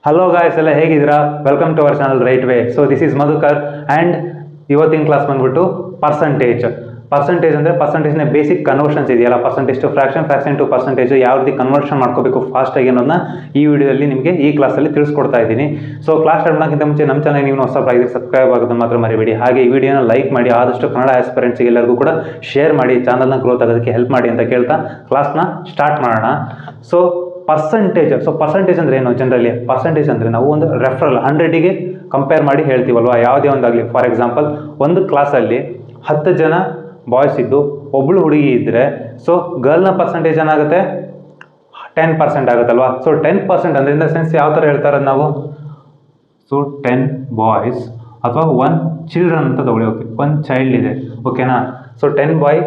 Hello guys ಎಲ್ಲ ಹೇಗಿದ್ದೀರಾ? Welcome to our channel right way. So this is Madhukar and ಇವತ್ತಿನ class ಬಂದ್ಬಿಟ್ಟು percentage ಅಂದರೆ ಪರ್ಸಂಟೇಜ್ನ ಬೇಸಿಕ್ ಕನ್ವರ್ಷನ್ಸ್ ಇದೆಯಲ್ಲ, percentage to fraction, fraction to percentage ಯಾವ ರೀತಿ ಕನ್ವರ್ಷನ್ ಮಾಡ್ಕೋಬೇಕು ಫಾಸ್ಟಾಗಿ ಅನ್ನೋದನ್ನ ಈ ವಿಡಿಯೋದಲ್ಲಿ ನಿಮಗೆ ಈ ಕ್ಲಾಸಲ್ಲಿ ತಿಳಿಸ್ಕೊಡ್ತಾ ಇದ್ದೀನಿ. ಸೊ ಕ್ಲಾಸ್ ಸ್ಟಾರ್ಟ್ ಮಾಡೋಕ್ಕಿಂತ ಮುಂಚೆ ನಮ್ಮ ಚಾನಲ್ ನೀವು ಹೊಸಬರಾಗಿ ಸಬ್ಸ್ಕ್ರೈಬ್ ಆಗೋದನ್ನು ಮಾತ್ರ ಮರಿಬೇಡಿ. ಹಾಗೆ ಈ ವಿಡಿಯೋನ ಲೈಕ್ ಮಾಡಿ, ಆದಷ್ಟು ಕನ್ನಡ ಆಸ್ಪಿರೆಂಟ್ಸ್ಗೆ ಎಲ್ಲರಿಗೂ ಕೂಡ ಶೇರ್ ಮಾಡಿ, ಚಾನಲ್ನ ಗ್ರೋತ್ ಆಗೋದಕ್ಕೆ ಹೆಲ್ಪ್ ಮಾಡಿ ಅಂತ ಕೇಳ್ತಾ ಕ್ಲಾಸ್ನ ಸ್ಟಾರ್ಟ್ ಮಾಡೋಣ. ಸೊ ಪರ್ಸಂಟೇಜ್ ಅಂದರೆ ಏನು? ಜನರಲಿ ಪರ್ಸಂಟೇಜ್ ಅಂದರೆ ನಾವು ಒಂದು ರೆಫರಲ್ 100ಗೆ ಕಂಪೇರ್ ಮಾಡಿ ಹೇಳ್ತೀವಲ್ವ, ಯಾವುದೇ ಒಂದಾಗಲಿ. ಫಾರ್ ಎಕ್ಸಾಂಪಲ್, ಒಂದು ಕ್ಲಾಸಲ್ಲಿ 10 ಜನ ಬಾಯ್ಸ್ ಇದ್ದು ಒಬ್ಬಳು ಹುಡುಗಿ ಇದ್ದರೆ, ಸೊ ಗರ್ಲ್ನ ಪರ್ಸಂಟೇಜ್ ಏನಾಗುತ್ತೆ? 10% ಆಗುತ್ತಲ್ವಾ. ಸೊ 10% ಅಂದರೆ ಇನ್ ದ ಸೆನ್ಸ್ ಯಾವ ಥರ ಹೇಳ್ತಾರೆ ನಾವು? ಸೊ 10 ಬಾಯ್ಸ್ ಅಥವಾ 1 ಚಿಲ್ಡ್ರನ್ ಅಂತ ತಗೊಳ್ಳಿ. ಓಕೆ, 1 ಚೈಲ್ಡ್ ಇದೆ, ಓಕೆನಾ. ಸೊ 9 ಬಾಯ್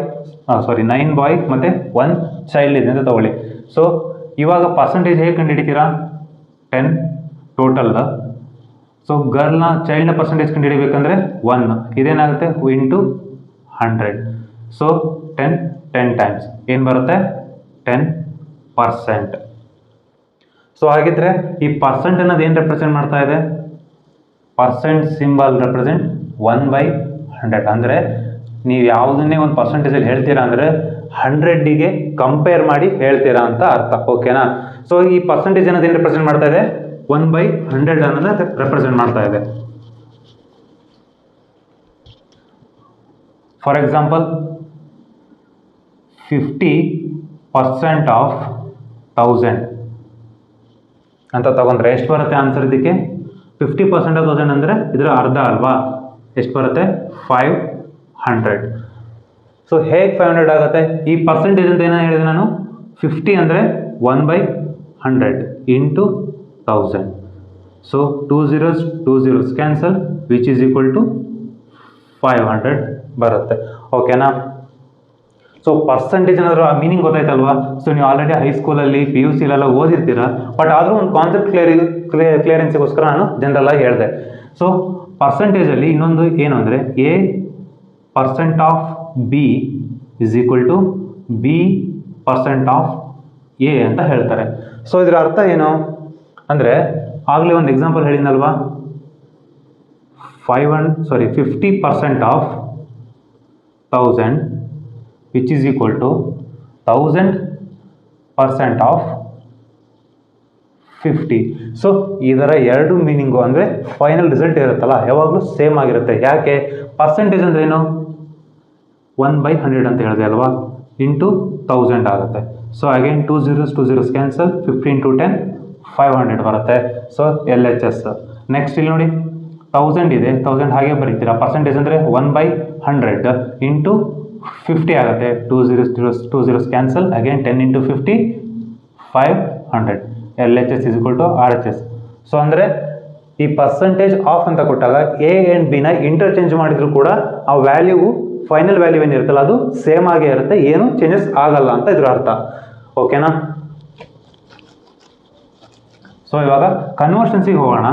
ಮತ್ತು 1 ಚೈಲ್ಡ್ ಇದೆ ಅಂತ ತಗೊಳ್ಳಿ. ಸೊ ಇವಾಗ ಪರ್ಸಂಟೇಜ್ ಹೇಗೆ ಕಂಡುಹಿಡಿತೀರಾ? 10 ಟೋಟಲ್ದ. ಸೊ ಚೈಲ್ಡ್ನ ಪರ್ಸಂಟೇಜ್ ಕಂಡುಹಿಡಿಬೇಕಂದ್ರೆ 1 ಇದೇನಾಗುತ್ತೆ ಇಂಟು 100. ಸೊ 10 ಟೈಮ್ಸ್ ಏನು ಬರುತ್ತೆ? 10%. ಸೊ ಹಾಗಿದ್ರೆ ಈ ಪರ್ಸೆಂಟ್ ಅನ್ನೋದು ಏನು ರೆಪ್ರೆಸೆಂಟ್ ಮಾಡ್ತಾ ಇದೆ? Percent symbol represent 1/100. ಅಂದರೆ ನೀವು ಯಾವುದನ್ನೇ ಒಂದು ಪರ್ಸೆಂಟೇಜಲ್ಲಿ ಹೇಳ್ತೀರಾ ಅಂದರೆ 100ಗೆ ಕಂಪೇರ್ ಮಾಡಿ ಹೇಳ್ತೀರಾ ಅಂತ ಅರ್ಥ, ಓಕೆನಾ. ಸೊ ಈ ಪರ್ಸೆಂಟೇಜ್ ಅನ್ನೋದು ಏನು ರೆಪ್ರೆಸೆಂಟ್ ಮಾಡ್ತಾ ಇದೆ? 1/100 ಅನ್ನೋದನ್ನ ರೆಪ್ರೆಸೆಂಟ್ ಮಾಡ್ತಾ ಇದೆ. ಫಾರ್ ಎಕ್ಸಾಂಪಲ್, 50% ಆಫ್ 1000 ಅಂತ ತಗೊಂಡ್ರೆ ಎಷ್ಟು ಬರುತ್ತೆ ಆನ್ಸರ್ ಇದಕ್ಕೆ? 50% ಆಫ್ 1000 ಅಂದರೆ ಇದರ ಅರ್ಧ ಅಲ್ವಾ? ಎಷ್ಟು ಬರುತ್ತೆ? 500. ಸೊ ಹೇಗೆ 500 ಆಗುತ್ತೆ? ಈ ಪರ್ಸೆಂಟೇಜ್ ಅಂತ ಏನೋ ಹೇಳಿದೆ ನಾನು, 50 ಅಂದರೆ 1/100 into 1000. So 2 zeros cancel, which is equal to 500 ಬರುತ್ತೆ, ಓಕೆನಾ. ಸೊ ಪರ್ಸೆಂಟೇಜ್ ಅನ್ನೋದ್ರ ಮೀನಿಂಗ್ ಗೊತ್ತಾಯ್ತಲ್ವಾ? ಸೊ ನೀವು ಆಲ್ರೆಡಿ ಹೈಸ್ಕೂಲಲ್ಲಿ PUCಲೆಲ್ಲ ಓದಿರ್ತೀರಾ, ಬಟ್ ಆದರೂ ಒಂದು ಕಾನ್ಸೆಪ್ಟ್ ಕ್ಲಿಯರೆನ್ಸಿಗೋಸ್ಕರ ನಾನು ಜನರಲ್ ಆಗಿ ಹೇಳಿದೆ. ಸೊ ಪರ್ಸೆಂಟೇಜಲ್ಲಿ ಇನ್ನೊಂದು ಏನು ಅಂದರೆ A% of B is equal to B% of A ಅಂತ ಹೇಳ್ತಾರೆ. ಸೊ ಇದರ ಅರ್ಥ ಏನು ಅಂದರೆ, ಆಗಲೇ ಒಂದು ಎಕ್ಸಾಂಪಲ್ ಹೇಳಿದ್ನಲ್ವಾ, 50% of 1000 which is equal to 1000% of 50. So ಇದರ ಎರಡು ಮೀನಿಂಗು ಅಂದರೆ ಫೈನಲ್ ರಿಸಲ್ಟ್ ಇರುತ್ತಲ್ಲ ಯಾವಾಗಲೂ ಸೇಮ್ ಆಗಿರುತ್ತೆ. ಯಾಕೆ? ಪರ್ಸೆಂಟೇಜ್ ಅಂದ್ರೆ ಏನು? 1/100 ಅಂತ ಹೇಳಿದೆ ಅಲ್ವಾ, ಇಂಟು 1000 ಆಗುತ್ತೆ. So again 2 zeros cancel, 50 into 10 500 ಬರುತ್ತೆ. So LHS. ನೆಕ್ಸ್ಟ್ ಇಲ್ಲಿ ನೋಡಿ, 1000 ಇದೆ, 1000 ಹಾಗೆ ಬರೀತೀರಾ. ಪರ್ಸೆಂಟೇಜ್ ಅಂದರೆ 1/100 ಇಂಟು 50 ಆಗುತ್ತೆ. 2 zeros cancel, again 10 into 50 500. LHS is equal to RHS. So ಅಂದರೆ ಈ ಪರ್ಸೆಂಟೇಜ್ ಆಫ್ ಅಂತ ಕೊಟ್ಟಾಗ A ಆ್ಯಂಡ್ B ನ ಇಂಟರ್ಚೇಂಜ್ ಮಾಡಿದ್ರು ಕೂಡ ಆ ವ್ಯಾಲ್ಯೂ, ಫೈನಲ್ ವ್ಯಾಲ್ಯೂ ಏನಿರುತ್ತಲ್ಲ ಅದು ಸೇಮ್ ಆಗೇ ಇರುತ್ತೆ, ಏನು ಚೇಂಜಸ್ ಆಗಲ್ಲ ಅಂತ ಇದ್ರ ಅರ್ಥ, ಓಕೆನಾ. ಸೊ ಇವಾಗ ಕನ್ವರ್ಷನ್ಸಿಗೆ ಹೋಗೋಣ.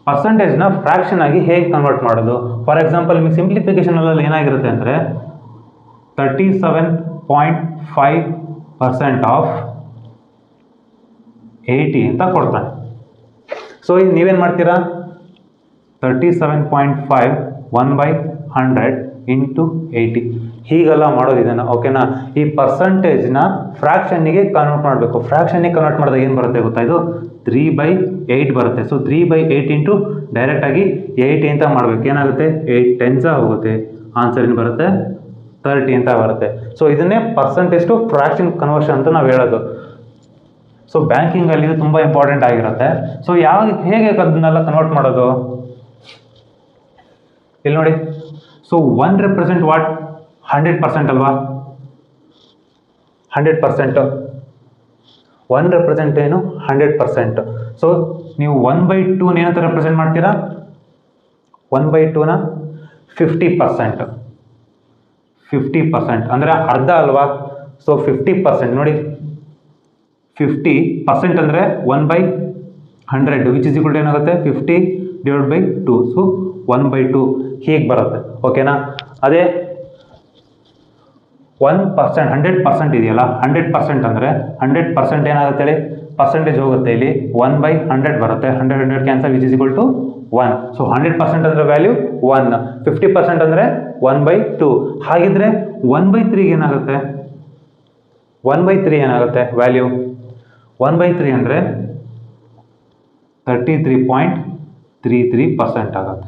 ಪರ್ಸೆಂಟೇಜ್ನ ಫ್ರಾಕ್ಷನ್ ಆಗಿ ಹೇಗೆ ಕನ್ವರ್ಟ್ ಮಾಡೋದು? ಫಾರ್ ಎಕ್ಸಾಂಪಲ್, ನಿಮಗೆ ಸಿಂಪ್ಲಿಫಿಕೇಶನಲ್ಲಿ ಏನಾಗಿರುತ್ತೆ ಅಂದರೆ 37.5% ಆಫ್ 80 ಅಂತ ಕೊಡ್ತಾನೆ. ಸೊ ಈಗ ನೀವೇನು ಮಾಡ್ತೀರಾ? 37.5 1/100 ಇಂಟು 80 ಹೀಗೆಲ್ಲ ಮಾಡೋದು ಇದನ್ನು, ಓಕೆನಾ. ಈ ಪರ್ಸಂಟೇಜ್ನ ಫ್ರಾಕ್ಷನ್ನಿಗೆ ಕನ್ವರ್ಟ್ ಮಾಡಬೇಕು. ಫ್ರಾಕ್ಷನ್ನಿಗೆ ಕನ್ವರ್ಟ್ ಮಾಡಿದಾಗ ಏನು ಬರುತ್ತೆ ಗೊತ್ತಾ? ಇದು 3/8 ಬರುತ್ತೆ. ಸೊ 3/8 ಇಂಟು ಡೈರೆಕ್ಟಾಗಿ 80 ಅಂತ ಮಾಡಬೇಕು. ಏನಾಗುತ್ತೆ? 8 10s ಹೋಗುತ್ತೆ, ಆನ್ಸರ್ ಏನು ಬರುತ್ತೆ? 30 ಅಂತ ಬರುತ್ತೆ. ಸೊ ಇದನ್ನೇ ಪರ್ಸಂಟೇಜ್ ಟು ಫ್ರಾಕ್ಷನ್ ಕನ್ವರ್ಷನ್ ಅಂತ ನಾವು ಹೇಳೋದು. ಸೊ ಬ್ಯಾಂಕಿಂಗಲ್ಲಿ ಇದು ತುಂಬ ಇಂಪಾರ್ಟೆಂಟ್ ಆಗಿರುತ್ತೆ. ಸೊ ಹೇಗೆ ಅದನ್ನೆಲ್ಲ ಕನ್ವರ್ಟ್ ಮಾಡೋದು? ಇಲ್ಲಿ ನೋಡಿ, ಸೊ 1 ರೆಪ್ರೆಸೆಂಟ್ ವಾಟ್? 100% ಅಲ್ವಾ? 100%. 1 ರೆಪ್ರೆಸೆಂಟ್ ಏನು? 100%. ಸೊ ನೀವು 1/2 ಏನಂತ ರೆಪ್ರೆಸೆಂಟ್ ಮಾಡ್ತೀರಾ? 1/2ನ 50% ಅಂದರೆ ಅರ್ಧ ಅಲ್ವಾ? ಸೊ 50% ನೋಡಿ, 50% ಅಂದರೆ 1/100 ವಿಚ್ ಇಸ್ ಈಕ್ವಲ್ ಟು ಏನಾಗುತ್ತೆ? 50/2. ಸೊ 1/2 ಹೀಗೆ ಬರುತ್ತೆ, ಓಕೆನಾ. ಅದೇ 1% 100% ಇದೆಯಲ್ಲ, 100% ಅಂದರೆ 100% ಏನಾಗುತ್ತೆ ಹೇಳಿ? ಪರ್ಸೆಂಟೇಜ್ ಹೋಗುತ್ತೆ ಇಲ್ಲಿ 1/100 ಬರುತ್ತೆ. 100 cancel which is equal to 1. So 100% ಅಂದರೆ ವ್ಯಾಲ್ಯೂ 1, 50% ಅಂದರೆ 1/2. ಹಾಗಿದ್ರೆ 1/3 ಏನಾಗುತ್ತೆ? 1/3 ಏನಾಗುತ್ತೆ ವ್ಯಾಲ್ಯೂ? 1/3 ಅಂದರೆ 33.33% ಆಗುತ್ತೆ.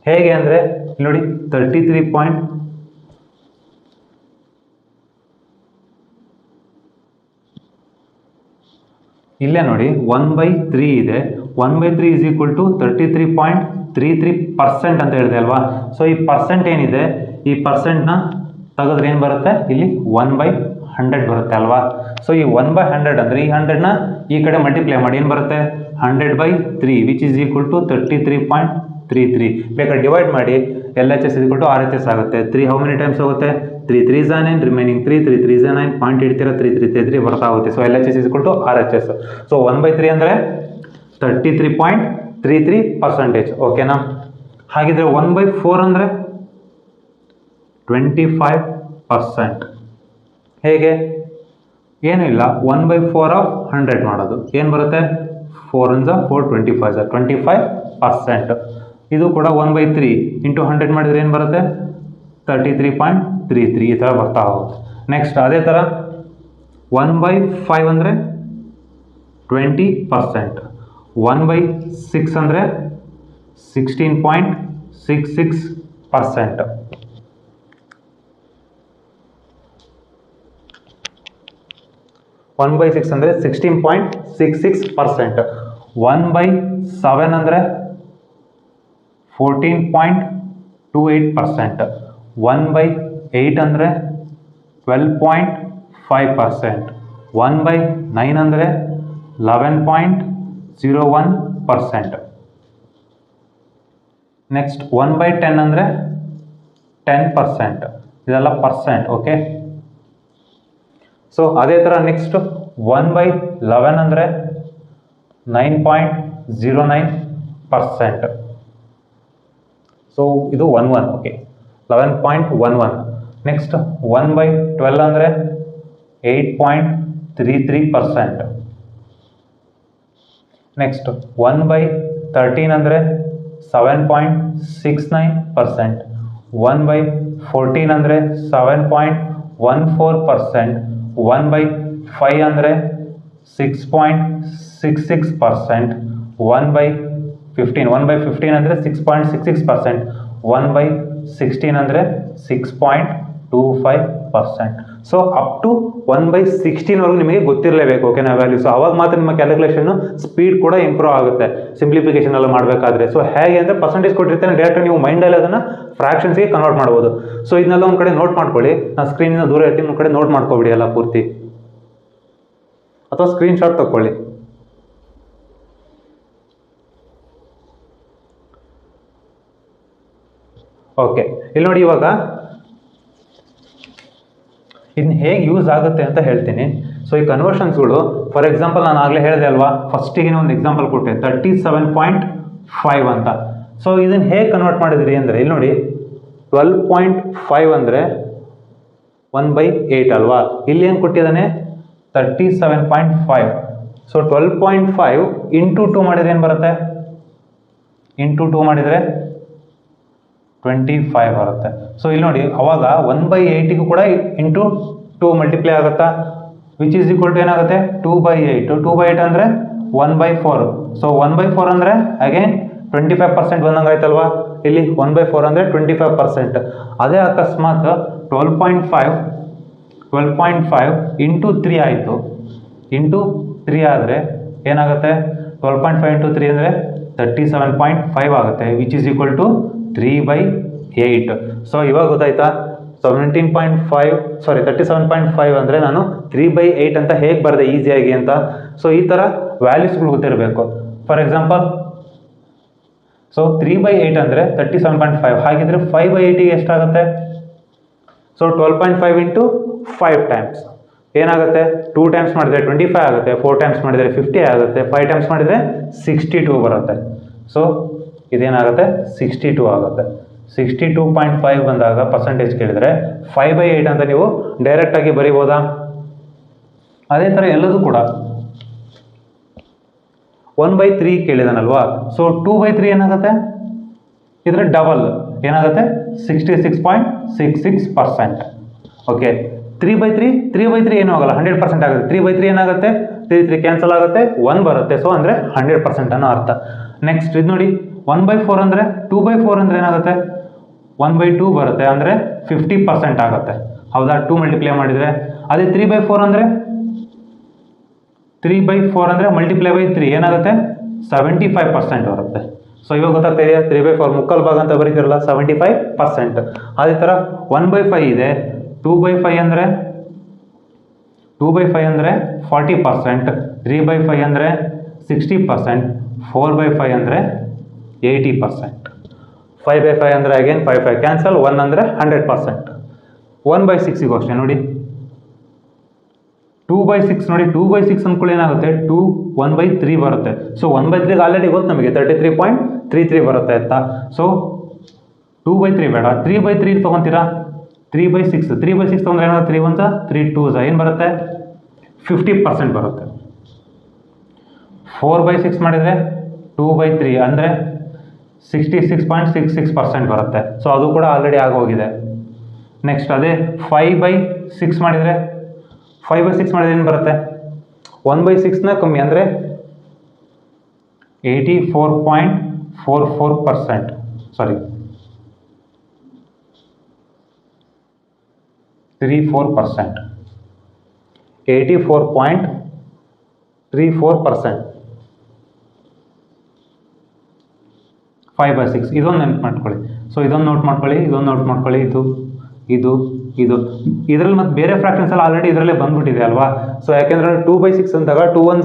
ಹೇಗೆ ಅಂದರೆ ನೋಡಿ 33. ಇಲ್ಲೇ ನೋಡಿ 1/3 ಇದೆ. 1/3 ಇಸ್ ಈಕ್ವಲ್ ಟು 33.33% ಅಂತ ಹೇಳಿದೆ ಅಲ್ವಾ. ಸೊ ಈ ಪರ್ಸೆಂಟ್ ಏನಿದೆ, ಈ ಪರ್ಸೆಂಟ್ನ ತೆಗೆದ್ರೆ ಏನು ಬರುತ್ತೆ? ಇಲ್ಲಿ 1/100 ಬರುತ್ತೆ ಅಲ್ವಾ. ಸೊ ಈ 1/100 ಅಂದರೆ ಈ 100ನ ಈ ಕಡೆ ಮಲ್ಟಿಪ್ಲೈ ಮಾಡಿ ಏನು ಬರುತ್ತೆ? 100/3 ವಿಚ್ ಇಸ್ ಈಕ್ವಲ್ ಟು 33.33. ಬೇಕಾದ್ರೆ ಡಿವೈಡ್ ಮಾಡಿ LHS is equal to RHS ಆಗುತ್ತೆ. 3 ಹೌ ಮೆನಿ ಟೈಮ್ಸ್ ಹೋಗುತ್ತೆ? 3 3s are 9, remaining 3 3 3s are 9, point ಇಡ್ತೀರಾ 3 3 3 3 ಬರ್ತಾ ಹೋಗುತ್ತೆ. So LHS is equal to RHS. So 1/3 ಅಂದರೆ 33.33%. ಓಕೆನಾ? ಹಾಗಿದ್ರೆ 1/4 ಅಂದರೆ 25%. ಹೇಗೆ? ಏನೂ ಇಲ್ಲ, 1/4 ಆಫ್ 100 ಮಾಡೋದು. ಏನು ಬರುತ್ತೆ? 4 1 4 25 25%. ಇದು ಕೂಡ 1/3 ಇಂಟು 100 ಮಾಡಿದರೆ ಏನು ಬರುತ್ತೆ? 33.33 ಈ ಥರ ಬರ್ತಾ ಹೋಗುತ್ತೆ. ನೆಕ್ಸ್ಟ್ ಅದೇ ಥರ 1/5 ಅಂದರೆ 20%. 1/6 ಅಂದರೆ 16.66%. 1/6 ಅಂದರೆ 16.66%. 1/7 ಅಂದರೆ 14.28%. 1/8 ಅಂದರೆ 12.5%. 1/9 ಅಂದರೆ 11.01%. ನೆಕ್ಸ್ಟ್ 1/10 ಅಂದರೆ 10%. ಇದೆಲ್ಲ ಪರ್ಸೆಂಟ್. ಓಕೆ. ಸೊ ಅದೇ ಥರ ನೆಕ್ಸ್ಟ್ 1/11 ಅಂದರೆ 9.09%. ಸೊ ಇದು 11. ಓಕೆ, 11.11. ನೆಕ್ಸ್ಟ್ 1/12 ಅಂದರೆ 8.33%. ನೆಕ್ಸ್ಟ್ 1/13 ಅಂದರೆ 7.69%. 1/14 ಅಂದರೆ 7.14%. 1/5 ಅಂದರೆ 6.66%. 1/15 ಅಂದರೆ 6.66%. 1/16 ಅಂದರೆ 6.25%. ಸೊ ಅಪ್ ಟು 1/16 ವರೆಗೂ ನಿಮಗೆ ಗೊತ್ತಿರಲೇಬೇಕು. ಓಕೆನಾ ವ್ಯಾಲ್ಯೂ. ಸೊ ಅವಾಗ ಮಾತ್ರ ನಿಮ್ಮ ಕ್ಯಾಲ್ಕುಲೇಷನ್ ಸ್ಪೀಡ್ ಕೂಡ ಇಂಪ್ರೂವ್ ಆಗುತ್ತೆ ಸಿಂಪ್ಲಿಫಿಕೇಶನ್ ಎಲ್ಲ ಮಾಡಬೇಕಾದ್ರೆ. ಸೊ ಹೇಗೆ ಅಂದರೆ ಪರ್ಸೆಂಟೇಜ್ ಕೊಟ್ಟಿರ್ತಾನೆ, ಡೈರೆಕ್ಟ್ ನೀವು ಮೈಂಡಲ್ಲಿ ಅದನ್ನು ಫ್ರಾಕ್ಷನ್ಸ್ಗೆ ಕನ್ವರ್ಟ್ ಮಾಡ್ಬೋದು. ಸೊ ಇದನ್ನೆಲ್ಲ ಒಂದು ಕಡೆ ನೋಟ್ ಮಾಡ್ಕೊಳ್ಳಿ. ನಾನು ಸ್ಕ್ರೀನಿಂದ ದೂರ ಇರ್ತೀನಿ, ಒಂದು ಕಡೆ ನೋಟ್ ಮಾಡ್ಕೊಬಿಡಿ ಎಲ್ಲ ಪೂರ್ತಿ, ಅಥವಾ ಸ್ಕ್ರೀನ್ ಶಾಟ್ ತಗೊಳ್ಳಿ. ಓಕೆ, ಇಲ್ಲಿ ನೋಡಿ ಇವಾಗ ಇದನ್ನ ಹೇಗೆ ಯೂಸ್ ಆಗುತ್ತೆ ಅಂತ ಹೇಳ್ತೀನಿ. ಸೊ ಈ ಕನ್ವರ್ಷನ್ಸ್ಗಳು, ಫಾರ್ ಎಕ್ಸಾಂಪಲ್ ನಾನು ಆಗಲೇ ಹೇಳಿದೆ ಅಲ್ವಾ, ಫಸ್ಟಿಗೆ ಒಂದು ಎಕ್ಸಾಂಪಲ್ ಕೊಟ್ಟೆ 37.5 ಅಂತ. ಸೊ ಇದನ್ನು ಹೇಗೆ ಕನ್ವರ್ಟ್ ಮಾಡಿದ್ರಿ ಅಂದರೆ ಇಲ್ಲಿ ನೋಡಿ 12.5 ಅಂದರೆ 1/8 ಅಲ್ವಾ. ಇಲ್ಲಿ ಏನು ಕೊಟ್ಟಿದ್ದಾನೆ? 37.5. ಸೊ 12.5 ಇಂಟು 2 ಮಾಡಿದರೆ ಏನು ಬರುತ್ತೆ? ಇಂಟು 2 ಮಾಡಿದರೆ 25 ಬರುತ್ತೆ. ಸೊ ಇಲ್ಲಿ ನೋಡಿ ಅವಾಗ 1/8ಗೂ ಕೂಡ ಇಂಟು 2 ಮಲ್ಟಿಪ್ಲೈ ಆಗುತ್ತಾ, ವಿಚ್ ಈಸ್ ಈಕ್ವಲ್ ಟು ಏನಾಗುತ್ತೆ? 2/8. 2/8 ಅಂದರೆ 1/4. ಸೊ 1/4 ಅಂದರೆ ಅಗೇನ್ 25% ಬಂದಂಗೆ ಆಯ್ತಲ್ವಾ. ಇಲ್ಲಿ 1/4 ಅಂದರೆ 25%. ಅದೇ ಅಕಸ್ಮಾತ್ 12.5 ಇಂಟು 3 ಆಯಿತು. ಇಂಟು 3 ಆದರೆ ಏನಾಗುತ್ತೆ? 12.5 ಇಂಟು 3 ಅಂದರೆ 37.5 ಆಗುತ್ತೆ, which is equal to 3/8. So ಇವಾಗ ಗೊತ್ತಾಯ್ತಾ 37.5 ಅಂದರೆ ನಾನು 3/8 ಅಂತ ಹೇಗೆ ಬರೆದೆ ಈಸಿಯಾಗಿ ಅಂತ. ಸೊ ಈ ಥರ ವ್ಯಾಲ್ಯೂಸ್ಗಳು ಗೊತ್ತಿರಬೇಕು. ಫಾರ್ ಎಕ್ಸಾಂಪಲ್, ಸೊ 3/8 ಅಂದರೆ 37.5. ಹಾಗಿದ್ರೆ 5/8ಗೆ ಎಷ್ಟಾಗುತ್ತೆ? ಸೊ 12.5 ಇಂಟು 5 ಟೈಮ್ಸ್ ಏನಾಗುತ್ತೆ? 2 ಟೈಮ್ಸ್ ಮಾಡಿದರೆ 25 ಆಗುತ್ತೆ, 4 ಟೈಮ್ಸ್ ಮಾಡಿದರೆ 50 ಆಗುತ್ತೆ, 5 ಟೈಮ್ಸ್ ಮಾಡಿದರೆ 62 ಬರುತ್ತೆ. ಸೊ ಇದೇನಾಗುತ್ತೆ? 62 ಆಗುತ್ತೆ. 62.5 ಬಂದಾಗ ಪರ್ಸೆಂಟೇಜ್ ಕೇಳಿದರೆ 5/8 ಅಂತ ನೀವು ಡೈರೆಕ್ಟಾಗಿ ಬರಿಬೋದಾ? ಅದೇ ಥರ ಎಲ್ಲದೂ ಕೂಡ 1/3 ಕೇಳಿದಾನಲ್ವಾ, ಸೊ 2/3 ಏನಾಗುತ್ತೆ, ಇದರ ಡಬಲ್ ಏನಾಗುತ್ತೆ 66.66%. ಓಕೆ, 3/3 ಏನೂ ಆಗಲ್ಲ, 100% ಆಗುತ್ತೆ. 3/3 ಏನಾಗುತ್ತೆ, 3 ಕ್ಯಾನ್ಸಲ್ ಆಗುತ್ತೆ, 1 ಬರುತ್ತೆ. ಸೊ ಅಂದರೆ 100% ಅನ್ನೋ ಅರ್ಥ. ನೆಕ್ಸ್ಟ್ ಇದು ನೋಡಿ, 1/4 ಅಂದರೆ 2/4 ಅಂದರೆ ಏನಾಗುತ್ತೆ, 1/2 ಬರುತ್ತೆ, ಅಂದರೆ 50% ಆಗುತ್ತೆ. ಹೌದಾ, 2 ಮಲ್ಟಿಪ್ಲೈ ಮಾಡಿದರೆ. ಅದೇ 3/4 ಅಂದರೆ 3/4 ಅಂದರೆ ಮಲ್ಟಿಪ್ಲೈ ಬೈ 3 ಏನಾಗುತ್ತೆ, 75% ಬರುತ್ತೆ. ಸೊ ಇವಾಗ ಗೊತ್ತಾಗ್ತಾ ಇದೆಯಾ, 3/4 ಮುಕ್ಕಾಲು ಭಾಗ ಅಂತ ಬರೀತಿರಲ್ಲ, 75%. ಅದೇ ಥರ 1/5 ಇದೆ, 2/5 ಅಂದರೆ 40%, 3/5 ಅಂದರೆ 60%, 4/5 ಅಂದರೆ 80%, 5/5 ಅಂದರೆ ಅಗೇನ್ 5 ಕ್ಯಾನ್ಸಲ್, 1 ಅಂದರೆ 100%. 1/6 ಅಷ್ಟೇ ನೋಡಿ, 2/6 ನೋಡಿ, 2/6 ಅಂದ್ಕೊಳ್ಳಿ ಏನಾಗುತ್ತೆ, 1/3 ಬರುತ್ತೆ. ಸೊ 1/3 ಆಲ್ರೆಡಿ ಗೊತ್ತು ನಮಗೆ 33.33 ಬರುತ್ತೆ ಅಂತ. ಸೊ 2/3 ಬೇಡ, 3/3 ತೊಗೊತೀರಾ, 3/6 ತೊಗೊಂಡ್ರೆ ಏನಾಗುತ್ತೆ, 3 1 3 2 ಏನು ಬರುತ್ತೆ, 50% ಬರುತ್ತೆ. 4/6 ಮಾಡಿದರೆ 2/3 ಅಂದರೆ 66.66% ಬರುತ್ತೆ. ಸೊ ಅದು ಕೂಡ ಆಲ್ರೆಡಿ ಆಗೋಗಿದೆ. ನೆಕ್ಸ್ಟ್ ಅದೇ 5/6 ಮಾಡಿದರೆ ಏನು ಬರುತ್ತೆ, 1/6ನ ಕಮ್ಮಿ ಅಂದರೆ 84.44%, ಸಾರಿ 34%, 84.34%. 5/6 ಇದೊಂದು ನೆನಪು ಮಾಡ್ಕೊಳ್ಳಿ. ಸೊ ಇದೊಂದು ನೋಟ್ ಮಾಡ್ಕೊಳ್ಳಿ, ಇದರಲ್ಲಿ ಮತ್ತೆ ಬೇರೆ ಫ್ರಾಕ್ಷನ್ಸ್ ಎಲ್ಲ ಆಲ್ರೆಡಿ ಇದರಲ್ಲೇ ಬಂದ್ಬಿಟ್ಟಿದೆ ಅಲ್ವಾ. ಸೊ ಯಾಕೆಂದ್ರೆ 2/6 ಅಂದಾಗ 2 1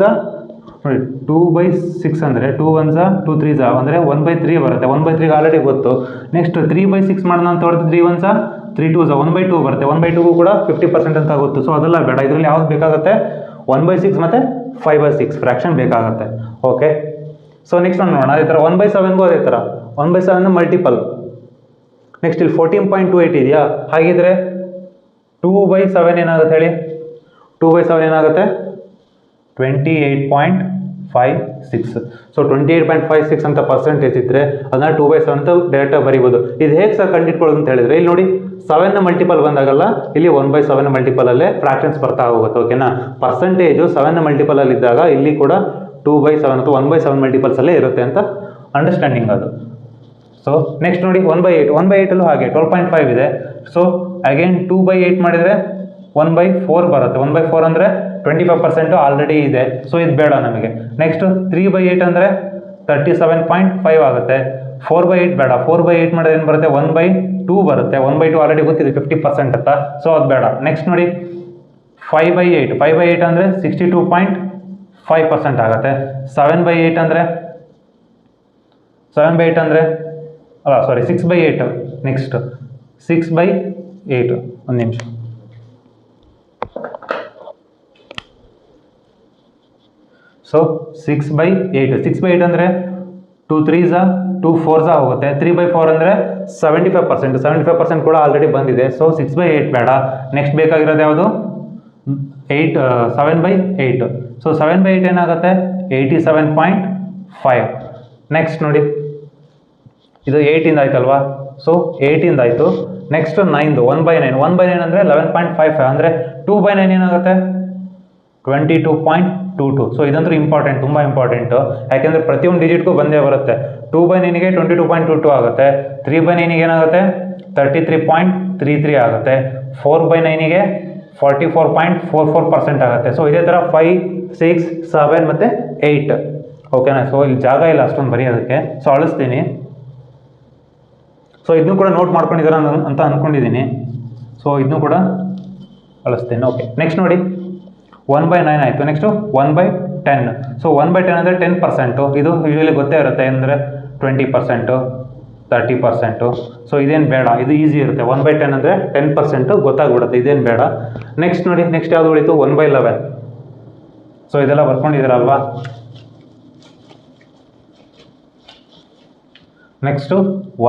ನೋಡಿ, 2/6 ಅಂದರೆ 2 1 2 3 ಅಂದರೆ 1/3 ಬರುತ್ತೆ. 1/3 ಆಲ್ರೆಡಿ ಗೊತ್ತು. ನೆಕ್ಸ್ಟ್ 3/6 ಮಾಡೋಣ ಅಂತ ಹೊಡೆದು 3 1 3 2 1/2 ಬರುತ್ತೆ. 1/2 ಕೂಡ 50% ಅಂತ ಗೊತ್ತು. ಸೊ ಅದೆಲ್ಲ ಬೇಡ, ಇದರಲ್ಲಿ ಯಾವ್ದು ಬೇಕಾಗುತ್ತೆ, 1/6 ಮತ್ತು 5/6 ಫ್ರಾಕ್ಷನ್ ಬೇಕಾಗುತ್ತೆ. ಓಕೆ, ಸೊ ನೆಕ್ಸ್ಟ್ ಒಂದು ನೋಡೋಣ. ಅದೇ ಥರ 1/7ಗೂ ಅದೇ ಥರ 1/7 ಮಲ್ಟಿಪಲ್. ನೆಕ್ಸ್ಟ್ ಇಲ್ಲಿ 14.28 ಇದೆಯಾ, ಹಾಗಿದ್ರೆ 2/7 ಏನಾಗುತ್ತೆ ಹೇಳಿ, 2/7 ಏನಾಗುತ್ತೆ 28.56. ಸೊ 28.56 ಅಂತ ಪರ್ಸೆಂಟೇಜ್ ಇದ್ದರೆ ಅದನ್ನ 2/7 ಅಂತ ಡೈರೆಕ್ಟಾಗಿ ಬರೀಬೋದು. ಇದು ಹೇಗೆ ಸರ್ ಕಂಡಿಟ್ಕೊಳ್ಳೋದು ಅಂತ ಹೇಳಿದ್ರೆ, ಇಲ್ಲಿ ನೋಡಿ 7ನ ಮಲ್ಟಿಪಲ್ ಬಂದಾಗಲ್ಲ ಇಲ್ಲಿ 1/7 ಮಲ್ಟಿಪಲಲ್ಲೇ ಫ್ರಾಕ್ಷನ್ಸ್ ಬರ್ತಾ ಹೋಗುತ್ತೆ. ಓಕೆನಾ, ಪರ್ಸೆಂಟೇಜು 7ನ ಮಲ್ಟಿಪಲಲ್ಲಿ ಇದ್ದಾಗ ಇಲ್ಲಿ ಕೂಡ 2/7 ಅಥವಾ 1/7 ಮಲ್ಟಿಪಲ್ಸಲ್ಲೇ ಇರುತ್ತೆ ಅಂತ ಅಂಡರ್ಸ್ಟ್ಯಾಂಡಿಂಗ್ ಅದು. ಸೊ ನೆಕ್ಸ್ಟ್ ನೋಡಿ 1/8 ಹಾಗೆ 12.5 ಇದೆ. ಸೊ ಅಗೇನ್ 2/8 ಮಾಡಿದರೆ 1/4 ಬರುತ್ತೆ. 1/4 ಅಂದರೆ 25% ಆಲ್ರೆಡಿ ಇದೆ. ಸೊ ಇದು ಬೇಡ ನಮಗೆ. ನೆಕ್ಸ್ಟ್ 3/8 ಅಂದರೆ 37.5 ಆಗುತ್ತೆ. 4/8 ಬೇಡ, 4/8 ಮಾಡಿದ್ರೆ ಏನು ಬರುತ್ತೆ, 1/2 ಬರುತ್ತೆ. 1/2 ಆಲ್ರೆಡಿ ಗೊತ್ತಿದೆ 50% ಅಂತ. ಸೊ ಅದು ಬೇಡ. ನೆಕ್ಸ್ಟ್ ನೋಡಿ 5/8 ಅಂದರೆ 62.5% ಆಗುತ್ತೆ. 7/8 ಅಂದರೆ 6/8. ನೆಕ್ಸ್ಟ್ 6/8 ಒಂದು ನಿಮಿಷ. ಸೊ 6/8 ಅಂದರೆ 2 3 2 4 ಹೋಗುತ್ತೆ. 3/4 ಅಂದರೆ 75% ಕೂಡ ಆಲ್ರೆಡಿ ಬಂದಿದೆ. ಸೊ 6/8 ಬೇಡ. ನೆಕ್ಸ್ಟ್ ಬೇಕಾಗಿರೋದು ಯಾವುದು, 7/8. ಸೊ 7/8 ಏನಾಗುತ್ತೆ 87.5. ನೆಕ್ಸ್ಟ್ ನೋಡಿ ಇದು 8 ಆಯ್ತಲ್ವಾ. ಸೊ 8 ಆಯಿತು. ನೆಕ್ಸ್ಟ್ 9 1/9. 1/9 ಅಂದರೆ 11.55 ಅಂದರೆ 2/9 ಏನಾಗುತ್ತೆ 22.22. ಸೊ ಇದಂತೂ ಇಂಪಾರ್ಟೆಂಟ್, ತುಂಬ ಇಂಪಾರ್ಟೆಂಟು. ಯಾಕೆಂದರೆ ಪ್ರತಿಯೊಂದು ಡಿಜಿಟ್ಗೂ ಬಂದೇ ಬರುತ್ತೆ. 2/9ಗೆ 22.22 ಆಗುತ್ತೆ. 3/9ಗೆ ಏನಾಗುತ್ತೆ 33.33 ಆಗುತ್ತೆ. 4/9ಗೆ 44.44% ಆಗುತ್ತೆ. ಸೊ ಇದೇ ಥರ 5 6 7 ಮತ್ತು 8. ಓಕೆನಾ. ಸೊ ಇಲ್ಲಿ ಜಾಗ ಇಲ್ಲ ಅಷ್ಟೊಂದು ಬರೆಯೋದಕ್ಕೆ. ಸೊ ಅಳಿಸ್ತೀನಿ. ಸೊ ಇದನ್ನು ಕೂಡ ನೋಟ್ ಮಾಡ್ಕೊಂಡಿದ್ದೀರ ಅಂತ ಅಂದ್ಕೊಂಡಿದ್ದೀನಿ. ಸೊ ಇದನ್ನು ಕೂಡ ಅಳಿಸ್ತೀನಿ. ಓಕೆ, ನೆಕ್ಸ್ಟ್ ನೋಡಿ 1/9 ಆಯಿತು. ನೆಕ್ಸ್ಟು 1/10. ಸೊ 1/10 ಅಂದರೆ 10%. ಇದು ಯೂಶಲಿ ಗೊತ್ತೇ ಇರುತ್ತೆ, ಅಂದರೆ 20% 30%. ಸೊ ಇದೇನು ಬೇಡ, ಇದು ಈಸಿ ಇರುತ್ತೆ. 1/10 ಅಂದರೆ 10% ಗೊತ್ತಾಗ್ಬಿಡುತ್ತೆ, ಇದೇನು ಬೇಡ. ನೆಕ್ಸ್ಟ್ ನೋಡಿ, ನೆಕ್ಸ್ಟ್ ಯಾವುದು ಉಳಿತು 1/11. ಸೊ ಇದೆಲ್ಲ ಬರ್ಕೊಂಡಿದ್ದೀರಲ್ವಾ. ನೆಕ್ಸ್ಟು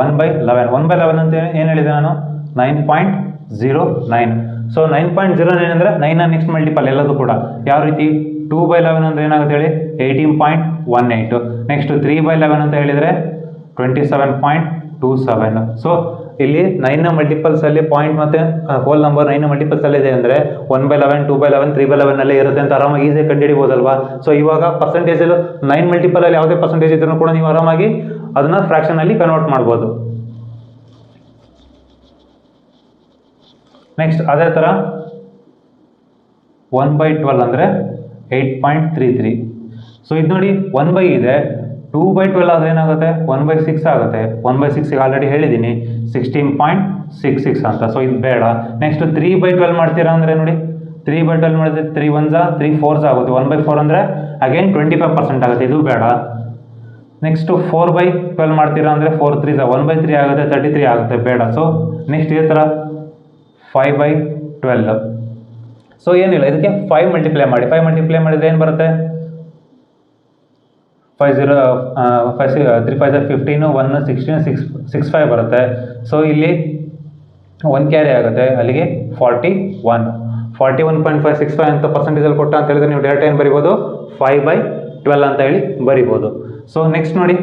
1/11. 1/11 ಅಂತ ಏನು ಹೇಳಿದೆ ನಾನು, 9.09. ಸೊ 9.09 ಅಂದರೆ 9ನ ನೆಕ್ಸ್ಟ್ ಮಲ್ಟಿಪಲ್ ಎಲ್ಲದು ಕೂಡ ಯಾವ ರೀತಿ 2/11 ಅಂದರೆ ಏನಾಗುತ್ತೆ ಹೇಳಿ 18.18. ನೆಕ್ಸ್ಟ್ 3/11 ಅಂತ ಹೇಳಿದರೆ 27.27. ಸೊ ಇಲ್ಲಿ 9ನ ಮಲ್ಟಿಪಲ್ಸಲ್ಲಿ ಪಾಯಿಂಟ್ ಮತ್ತು ಹೋಲ್ ನಂಬರ್ 9ನ ಮಲ್ಟಿಪಲ್ಸಲ್ಲಿ ಇದೆ ಅಂದರೆ 1/11, 2/11, 3/11 ಅಲ್ಲೇ ಇರುತ್ತೆ ಅಂತ ಆರಾಮಾಗಿ ಈಸಿಯಾಗಿ ಕಂಡುಹಿಡಿಬೋದಲ್ವಾ. ಸೊ ಇವಾಗ ಪರ್ಸೆಂಟೇಜಲ್ಲಿ 9 ಮಲ್ಟಿಪಲಲ್ಲಿ ಯಾವುದೇ ಪರ್ಸೆಂಟೇಜ್ ಇದ್ರೂ ಕೂಡ ನೀವು ಆರಾಮಾಗಿ ಅದನ್ನು ಫ್ರ್ಯಾಕ್ಷನಲ್ಲಿ ಕನ್ವರ್ಟ್ ಮಾಡ್ಬೋದು. ನೆಕ್ಸ್ಟ್ ಅದೇ ಥರ 1/12 ಅಂದರೆ 8.33. ಸೊ ಇದು ನೋಡಿ 1 ಇದೆ, 2/12 ಆದರೆ ಏನಾಗುತ್ತೆ 1/6 ಆಗುತ್ತೆ. 1/6 ಆಲ್ರೆಡಿ ಹೇಳಿದ್ದೀನಿ 16.66 ಅಂತ. ಸೊ ಇದು ಬೇಡ. ನೆಕ್ಸ್ಟ್ 3/12 ಮಾಡ್ತೀರಾ ಅಂದರೆ ನೋಡಿ 3/12 ಮಾಡಿದ್ರೆ 3 1s 3 4s ಆಗುತ್ತೆ. 1/4 ಅಂದರೆ ಅಗೇನ್ 25% ಆಗುತ್ತೆ, ಇದು ಬೇಡ. ನೆಕ್ಸ್ಟ್ 4/12 ಮಾಡ್ತೀರಾ ಅಂದರೆ 4 3s 1/3 ಆಗುತ್ತೆ, 33 ಆಗುತ್ತೆ, ಬೇಡ. ಸೊ ನೆಕ್ಸ್ಟ್ ಇದೇ ಥರ 5/12. ಸೊ ಏನಿಲ್ಲ, ಇದಕ್ಕೆ 5 ಮಲ್ಟಿಪ್ಲೈ ಮಾಡಿ. 5 ಮಲ್ಟಿಪ್ಲೈ ಮಾಡಿದರೆ ಏನು ಬರುತ್ತೆ 3 5 15, 1 16, 65 ಬರುತ್ತೆ. ಸೊ ಇಲ್ಲಿ 1 ಕ್ಯಾರಿ ಆಗುತ್ತೆ, ಅಲ್ಲಿಗೆ 41.565 ಅಂತ ಪರ್ಸೆಂಟೇಜಲ್ಲಿ ಕೊಟ್ಟ ಅಂತ ಹೇಳಿದ್ರೆ ನೀವು ಡೈರೆಕ್ಟ್ ಏನು ಬರಿಬೋದು 5/12 ಅಂತ ಹೇಳಿ ಬರಿಬೋದು. ಸೊ ನೆಕ್ಸ್ಟ್ ನೋಡಿ,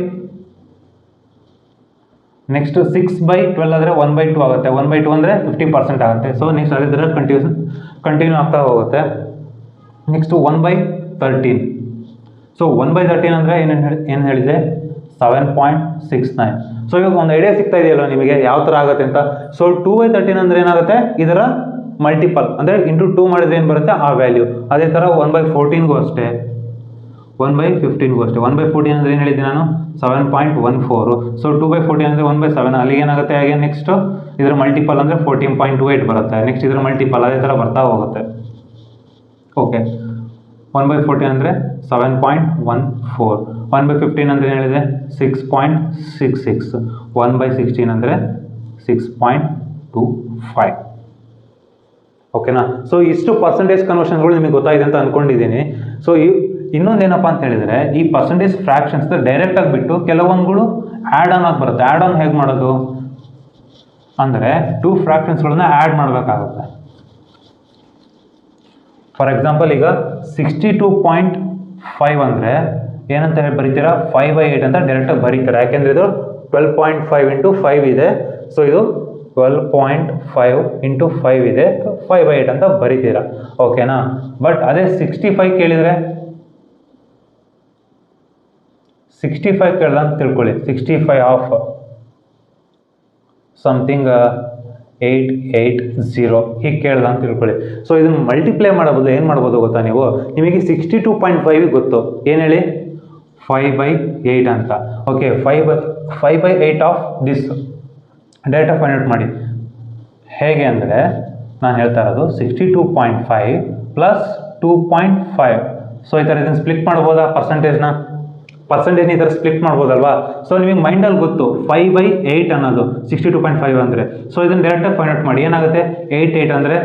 ನೆಕ್ಸ್ಟ್ 6/12 ಆದರೆ 1/2 ಆಗುತ್ತೆ. 1/2 ಅಂದರೆ 50% ಆಗುತ್ತೆ. ಸೊ ನೆಕ್ಸ್ಟ್ ಅದೇ ಥರ ಕಂಟಿನ್ಯೂ ಆಗ್ತಾ ಹೋಗುತ್ತೆ. ನೆಕ್ಸ್ಟ್ 1/13. ಸೊ 1/13 ಅಂದರೆ ಏನು ಹೇಳಿದೆ 7.69. ಸೊ ಇವಾಗ ಒಂದು ಐಡಿಯಾ ಸಿಗ್ತಾ ಇದೆಯಲ್ಲ ನಿಮಗೆ ಯಾವ ಥರ ಆಗುತ್ತೆ ಅಂತ. ಸೊ 2/13 ಅಂದರೆ ಏನಾಗುತ್ತೆ ಇದರ ಮಲ್ಟಿಪಲ್ ಅಂದರೆ ಇಂಟು 2 ಮಾಡಿದ್ರೆ ಏನು ಬರುತ್ತೆ ಆ ವ್ಯಾಲ್ಯೂ. ಅದೇ ಥರ 1/14ಗೂ ಅಷ್ಟೇ, 1/15ಗೂ ಅಷ್ಟೇ. 1/14 ಅಂದರೆ ಏನು ಹೇಳಿದ್ದೆ ನಾನು 7.14. ಸೊ 2/14 ಅಂದರೆ 1/7, ಅಲ್ಲಿಗೆ ಏನಾಗುತ್ತೆ ಹಾಗೆ. ನೆಕ್ಸ್ಟ್ ಇದರ ಮಲ್ಟಿಪಲ್ ಅಂದರೆ 14.28 ಬರುತ್ತೆ. ನೆಕ್ಸ್ಟ್ ಇದರ ಮಲ್ಟಿಪಲ್ ಅದೇ ಥರ ಬರ್ತಾ ಹೋಗುತ್ತೆ. ಓಕೆ, 1/14 ಅಂದರೆ 7.14. 1/15 ಅಂದರೆ ಏನು ಹೇಳಿದೆ 6.66. 1/16 ಅಂದರೆ 6.25. ಓಕೆನಾ. ಸೊ ಇಷ್ಟು ಪರ್ಸೆಂಟೇಜ್ ಕನ್ವರ್ಷನ್ಗಳು ನಿಮಗೆ ಗೊತ್ತಾಗಿದೆ ಅಂತ ಅಂದ್ಕೊಂಡಿದ್ದೀನಿ. ಸೊ ಇನ್ನೊಂದೇನಪ್ಪ ಅಂತ ಹೇಳಿದರೆ ಈ ಪರ್ಸೆಂಟೇಜ್ ಫ್ರ್ಯಾಕ್ಷನ್ಸ್ ಡೈರೆಕ್ಟಾಗಿ ಬಿಟ್ಟು ಕೆಲವೊಂದುಗಳು ಆ್ಯಡ್ ಆನ್ ಆಗಿ ಬರುತ್ತೆ. ಆ್ಯಡ್ ಆನ್ ಹೇಗೆ ಮಾಡೋದು ಅಂದರೆ 2 ಫ್ರ್ಯಾಕ್ಷನ್ಸ್ಗಳನ್ನ ಆ್ಯಡ್ ಮಾಡಬೇಕಾಗುತ್ತೆ. ಫಾರ್ ಎಕ್ಸಾಂಪಲ್ ಈಗ 62.5 ಅಂದರೆ ಏನಂತ ಹೇಳಿ ಬರೀತೀರಾ 5/8 ಅಂತ ಡೈರೆಕ್ಟಾಗಿ ಬರೀತೀರಾ. ಯಾಕೆಂದರೆ ಇದು 12.5 × 5 ಇದೆ. ಸೊ ಇದು 12.5 × 5 ಇದೆ, 5/8 ಅಂತ ಬರೀತೀರಾ. ಓಕೆನಾ. ಬಟ್ ಅದೇ 65 ಕೇಳಿದರೆ 65 ಕೇಳ್ದ ಅಂತ ತಿಳ್ಕೊಳ್ಳಿ. 65 ಆಫ್ ಸಮಥಿಂಗ್ 880 ಹೀಗೆ ಕೇಳ್ದ ಅಂತ ತಿಳ್ಕೊಳ್ಳಿ. ಸೊ ಇದನ್ನು ಮಲ್ಟಿಪ್ಲೈ ಮಾಡಬಹುದು. ಏನು ಮಾಡ್ಬೋದು ಗೊತ್ತಾ ನೀವು, ನಿಮಗೆ 62.5 ಗೊತ್ತು, ಏನು ಹೇಳಿ 5/8 ಅಂತ. Okay, 5/8 of this direct find out ಮಾಡಿ. ಹೇಗೆ ಅಂದರೆ ನಾನು ಹೇಳ್ತಾ ಇರೋದು 62.5 ಪ್ಲಸ್ 2.5. ಸೊ ಈ ಥರ ಇದನ್ನು ಸ್ಪ್ಲಿಟ್ ಮಾಡ್ಬೋದಾ ಪರ್ಸೆಂಟೇಜ್ನ ಈ ಥರ ಸ್ಪ್ಲಿಟ್ ಮಾಡ್ಬೋದಲ್ವಾ. ಸೊ ನಿಮಗೆ ಮೈಂಡಲ್ಲಿ ಗೊತ್ತು 5/8 ಅನ್ನೋದು 62.5 ಅಂದರೆ. ಸೊ ಇದನ್ನು ಡೈರೆಕ್ಟಾಗಿ ಫೈಂಡ್ ಔಟ್ ಮಾಡಿ. ಏನಾಗುತ್ತೆ 8 ಅಂದರೆ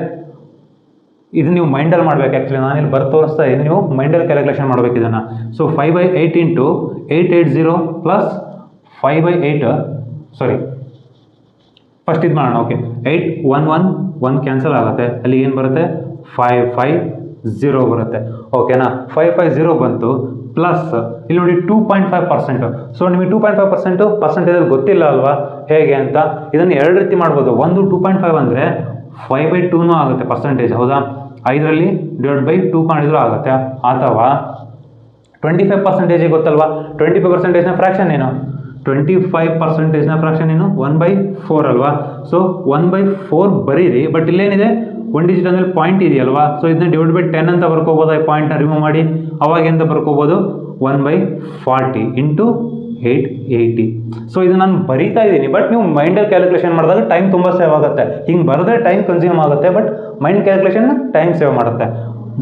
ಇದು ನೀವು ಮೈಂಡಲ್ಲಿ ಮಾಡಬೇಕು. ಆ್ಯಕ್ಚುಲಿ ನಾನಿಲ್ಲಿ ಬರ್ ತೋರಿಸ್ತಾ ಇದ್ದೀನಿ, ನೀವು ಮೈಂಡಲ್ಲಿ ಕ್ಯಾಲ್ಕುಲೇಷನ್ ಮಾಡಬೇಕು ಇದನ್ನು. ಸೊ 5/8 × 880 ಪ್ಲಸ್ 5/8 ಸಾರಿ ಫಸ್ಟ್ ಇದು ಮಾಡೋಣ. ಓಕೆ, 8 1 ಕ್ಯಾನ್ಸಲ್ ಆಗುತ್ತೆ, ಅಲ್ಲಿ ಏನು ಬರುತ್ತೆ 550 ಬರುತ್ತೆ. ಓಕೆನಾ. 550 ಬಂತು ಪ್ಲಸ್ ಇಲ್ಲಿ ನೋಡಿ 2.5%. ಸೊ ನಿಮಗೆ 2.5% ಪರ್ಸೆಂಟೇಜಲ್ಲಿ ಗೊತ್ತಿಲ್ಲ ಅಲ್ವಾ ಹೇಗೆ ಅಂತ. ಇದನ್ನು 2 ರೀತಿ ಮಾಡ್ಬೋದು. ಒಂದು 2.5 ಅಂದರೆ 5/2 ಆಗುತ್ತೆ ಪರ್ಸೆಂಟೇಜ್, ಹೌದಾ. 5ರಲ್ಲಿ /2 ಮಾಡಿದ್ರು ಆಗುತ್ತೆ. ಅಥವಾ 25% ಗೊತ್ತಲ್ವಾ, 25%ನ ಫ್ರ್ಯಾಕ್ಷನ್ ಏನು 25%ನ ಫ್ರ್ಯಾಕ್ಷನ್ ಏನು 1/4 ಅಲ್ವಾ. ಸೊ 1/4 ಬರೀರಿ. ಬಟ್ ಇಲ್ಲೇನಿದೆ 1 ಡಿಜಿಟ್ ಅಂದರೆ ಪಾಯಿಂಟ್ ಇದೆಯಲ್ವಾ. ಸೊ ಇದನ್ನ /10 ಅಂತ ಬರ್ಕೋಬೋದು. ಈ ಪಾಯಿಂಟ್ನ ರಿಮೂವ್ ಮಾಡಿ ಅವಾಗ ಎಂತ ಬರ್ಕೋಬೋದು 1/40 × 880. ಸೊ ಇದು ನಾನು ಬರೀತಾ ಇದ್ದೀನಿ, ಬಟ್ ನೀವು ಮೈಂಡಲ್ಲಿ ಕ್ಯಾಲ್ಕುಲೇಷನ್ ಮಾಡಿದಾಗ ಟೈಮ್ ತುಂಬ ಸೇವ್ ಆಗುತ್ತೆ. ಹಿಂಗೆ ಬರೆದ್ರೆ ಟೈಮ್ ಕನ್ಸ್ಯೂಮ್ ಆಗುತ್ತೆ, but mind calculation time save ಮಾಡುತ್ತೆ.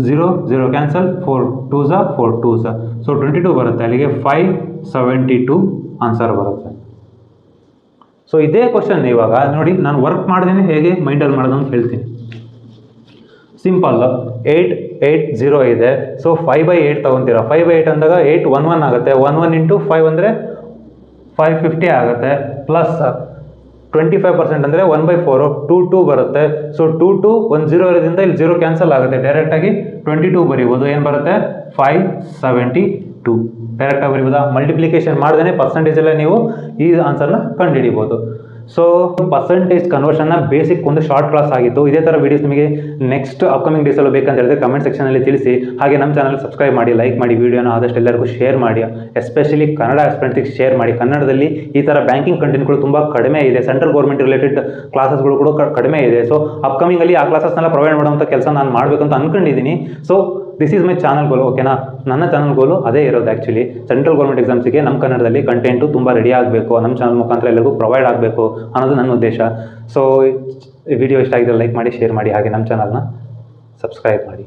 0 ಕ್ಯಾನ್ಸಲ್, 4 2s 4 2s. ಸೊ 22 ಬರುತ್ತೆ, ಅಲ್ಲಿಗೆ 572 ಆನ್ಸರ್ ಬರುತ್ತೆ. ಸೊ ಇದೇ ಕ್ವಶನ್ ಇವಾಗ ನೋಡಿ ನಾನು ವರ್ಕ್ ಮಾಡಿದ್ದೀನಿ, ಹೇಗೆ ಮೈಂಡಲ್ಲಿ ಮಾಡೋದು ಅಂತ ಹೇಳ್ತೀನಿ. ಸಿಂಪಲ್ 880 ಇದೆ. ಸೊ 5/8 ತೊಗೊತೀರಾ. 5/8 ಅಂದಾಗ 811 ಆಗುತ್ತೆ. 11 × 5 ಅಂದರೆ 550 ಆಗುತ್ತೆ. ಪ್ಲಸ್ 25% ಅಂದರೆ 1/4 2 ಬರುತ್ತೆ. ಸೊ 2 1 0 ಇರೋದ್ರಿಂದ ಇಲ್ಲಿ 0 ಕ್ಯಾನ್ಸಲ್ ಆಗುತ್ತೆ. ಡೈರೆಕ್ಟಾಗಿ 22 ಬರೀಬೋದು. ಏನು ಬರುತ್ತೆ 572 ಡೈರೆಕ್ಟಾಗಿ ಬರೀಬೋದಾ? ಮಲ್ಟಿಪ್ಲಿಕೇಶನ್ ಮಾಡ್ದೇ ಪರ್ಸೆಂಟೇಜಲ್ಲೇ ನೀವು ಈ ಆನ್ಸರ್ನ ಕಂಡುಹಿಡಿಬೋದು. ಸೊ ಪರ್ಸೆಂಟೇಜ್ ಕನ್ವರ್ಷನ್ನ ಬೇಸಿಕ್ ಒಂದು ಶಾರ್ಟ್ ಕ್ಲಾಸ್ ಆಗಿತ್ತು. ಇದೇ ಥರ ವೀಡಿಯೋಸ್ ನಿಮಗೆ ನೆಕ್ಸ್ಟ್ ಅಪ್ಕಮಿಂಗ್ ಡೇಸಲ್ಲೂ ಬೇಕಂತ ಹೇಳಿದ್ರೆ ಕಮೆಂಟ್ ಸೆಕ್ಷನಲ್ಲಿ ತಿಳಿಸಿ. ಹಾಗೆ ನಮ್ಮ ಚಾನಲ್ ಸಬ್ಸ್ಕ್ರೈಬ್ ಮಾಡಿ, ಲೈಕ್ ಮಾಡಿ, ವೀಡಿಯೋನ ಆದಷ್ಟು ಎಲ್ಲರಿಗೂ ಶೇರ್ ಮಾಡಿ. ಎಸ್ಪೆಷಲಿ ಕನ್ನಡ ಆಸ್ಪಿರೆಂಟ್ಸ್ಗೆ ಶೇರ್ ಮಾಡಿ. ಕನ್ನಡದಲ್ಲಿ ಈ ಥರ ಬ್ಯಾಂಕಿಂಗ್ ಕಂಟೆಂಟ್ಗಳು ತುಂಬ ಕಡಿಮೆ ಇದೆ. ಸೆಂಟ್ರಲ್ ಗೌರ್ಮೆಂಟ್ ರಿಲೇಟೆಡ್ ಕ್ಲಾಸಸ್ಗಳು ಕೂಡ ಕಡಿಮೆ ಇದೆ. ಸೊ ಅಪ್ಕಮಿಂಗಲ್ಲಿ ಆ ಕ್ಲಾಸಸ್ನೆಲ್ಲ ಪ್ರೊವೈಡ್ ಮಾಡುವಂಥ ಕೆಲಸ ನಾನು ಮಾಡಬೇಕಂತ ಅಂದ್ಕೊಂಡಿದ್ದೀನಿ. So this is my channel goal. ಓಕೆನಾ? ನನ್ನ ಚಾನಲ್ ಗೋಲು ಅದೇ ಇರೋದು. ಆ್ಯಕ್ಚುಲಿ ಸೆಂಟ್ರಲ್ ಗೌರ್ಮೆಂಟ್ ಎಕ್ಸಾಮ್ಸಿಗೆ ನಮ್ಮ ಕನ್ನಡದಲ್ಲಿ ಕಂಟೆಂಟು ತುಂಬ ರೆಡಿ ಆಗಬೇಕು, ನಮ್ಮ ಚಾನಲ್ ಮುಖಾಂತರ ಎಲ್ಲರಿಗೂ ಪ್ರೊವೈಡ್ ಆಗಬೇಕು ಅನ್ನೋದು ನನ್ನ ಉದ್ದೇಶ. ಸೊ ಈ ವಿಡಿಯೋ ಇಷ್ಟ ಆಗಿದ್ರೆ ಲೈಕ್ ಮಾಡಿ, ಶೇರ್ ಮಾಡಿ, ಹಾಗೆ ನಮ್ಮ ಚಾನಲ್ನ ಸಬ್ಸ್ಕ್ರೈಬ್ ಮಾಡಿ.